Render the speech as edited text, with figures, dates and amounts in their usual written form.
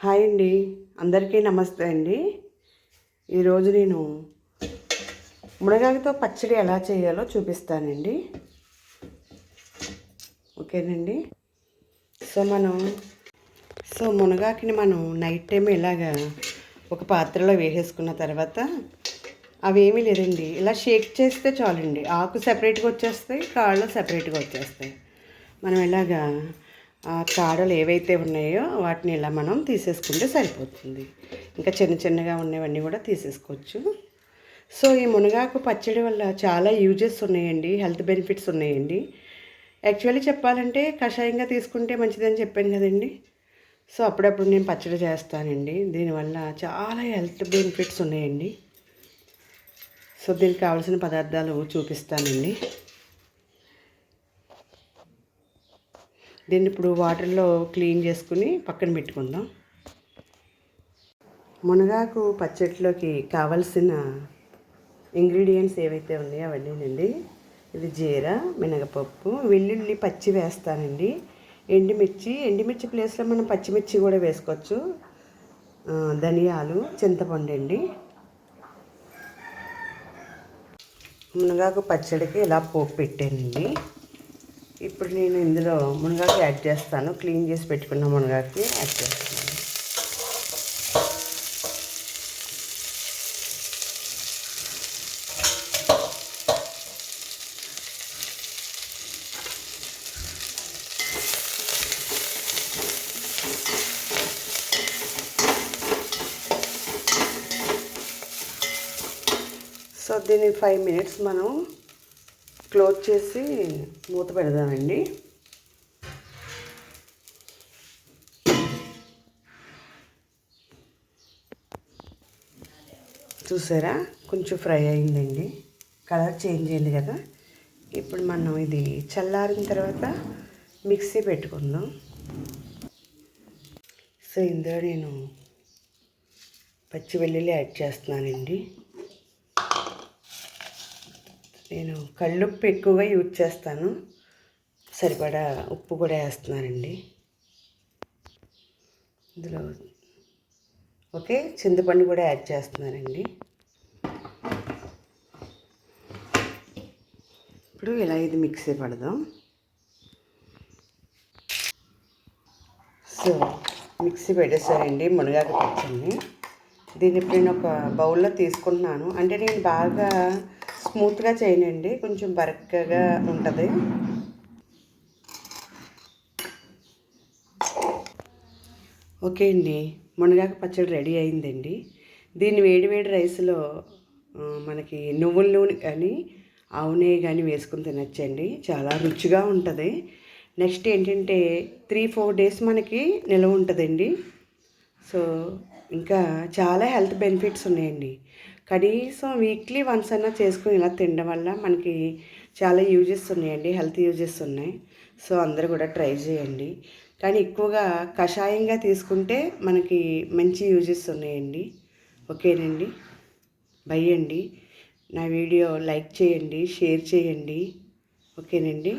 Hi అండి, అందరికీ నమస్తే అండి. ఈరోజు నేను మునగాకుతో పచ్చడి ఎలా చేయాలో చూపిస్తానండి. ఓకేనండి. మునగాకుని మనం నైట్ టైం ఇలాగా ఒక పాత్రలో వేసేసుకున్న తర్వాత అవేమీ లేదండి, ఇలా షేక్ చేస్తే చాలండి. ఆకు సెపరేట్గా వచ్చేస్తాయి, కాళ్ళు సెపరేట్గా వచ్చేస్తాయి. మనం ఇలాగా ఆ కాడలు ఏవైతే ఉన్నాయో వాటిని ఇలా మనం తీసేసుకుంటే సరిపోతుంది. ఇంకా చిన్న చిన్నగా ఉన్నవన్నీ కూడా తీసేసుకోవచ్చు. సో ఈ మునగాకు పచ్చడి వల్ల చాలా యూజెస్ ఉన్నాయండి, హెల్త్ బెనిఫిట్స్ ఉన్నాయండి. యాక్చువల్లీ చెప్పాలంటే కషాయంగా తీసుకుంటే మంచిదని చెప్పాను కదండి. సో అప్పుడప్పుడు నేను పచ్చడి చేస్తానండి. దీనివల్ల చాలా హెల్త్ బెనిఫిట్స్ ఉన్నాయండి. సో దీనికి కావాల్సిన పదార్థాలు చూపిస్తానండి. దీన్ని ఇప్పుడు వాటర్లో క్లీన్ చేసుకుని పక్కన పెట్టుకుందాం. మునగాకు పచ్చడిలోకి కావలసిన ఇంగ్రీడియంట్స్ ఏవైతే ఉన్నాయో అవన్నీనండి. ఇది జీర, మినగపప్పు, వెల్లుల్లి పచ్చి వేస్తానండి. ఎండుమిర్చి ప్లేస్లో మనం పచ్చిమిర్చి కూడా వేసుకోవచ్చు. ధనియాలు, చింతపండు అండి. మునగాకు పచ్చడికి ఇలా పోపు పెట్టానండి. ఇప్పుడు నేను ఇందులో మునగాకు యాడ్ చేస్తాను. క్లీన్ చేసి పెట్టుకున్న మునగాకు యాడ్ చేస్తాను. సో దీన్ని 5 minutes మనం క్లోజ్ చేసి మూత పెడదామండి. చూసారా, కొంచెం ఫ్రై అయిందండి, కలర్ చేంజ్ అయింది కదా. ఇప్పుడు మనం ఇది చల్లారిన తర్వాత మిక్సీ పెట్టుకుందాం. సో ఇందులో నేను పచ్చి వెల్లుల్లి యాడ్ చేస్తున్నానండి. నేను కళ్ళుప్పు ఎక్కువగా యూజ్ చేస్తాను, సరిపడా ఉప్పు కూడా వేస్తున్నానండి ఇందులో. ఓకే, చింతపండు కూడా యాడ్ చేస్తున్నానండి. ఇప్పుడు ఇలా ఇది మిక్సీ పడదాం. సో మిక్సీ పెట్టేసానండి మునగాకు పచ్చడిని. దీన్ని ఇప్పుడు నేను ఒక బౌల్లో తీసుకుంటున్నాను. అంటే నేను బాగా స్మూత్గా చేయనండి, కొంచెం బరకగా ఉంటుంది. ఓకే అండి, మునగాకు పచ్చడి రెడీ అయిందండి. దీన్ని వేడి వేడి రైస్లో మనకి నువ్వుల నూనె కానీ ఆవు నెయ్యి కానీ వేసుకుని తినచ్చండి. చాలా రుచిగా ఉంటుంది. నెక్స్ట్ ఏంటంటే 3-4 days మనకి నిల్వ ఉంటుందండి. సో ఇంకా చాలా హెల్త్ బెనిఫిట్స్ ఉన్నాయండి. కనీసం వీక్లీ వన్స్ అన్నా చేసుకుని ఇలా తినడం వల్ల మనకి చాలా యూజెస్ ఉన్నాయండి, హెల్త్ యూజెస్ ఉన్నాయి. సో అందరూ కూడా ట్రై చేయండి. కానీ ఎక్కువగా కషాయంగా తీసుకుంటే మనకి మంచి యూజెస్ ఉన్నాయండి. ఓకేనండి, బై అండి. నా వీడియో లైక్ చేయండి, షేర్ చేయండి. ఓకేనండి.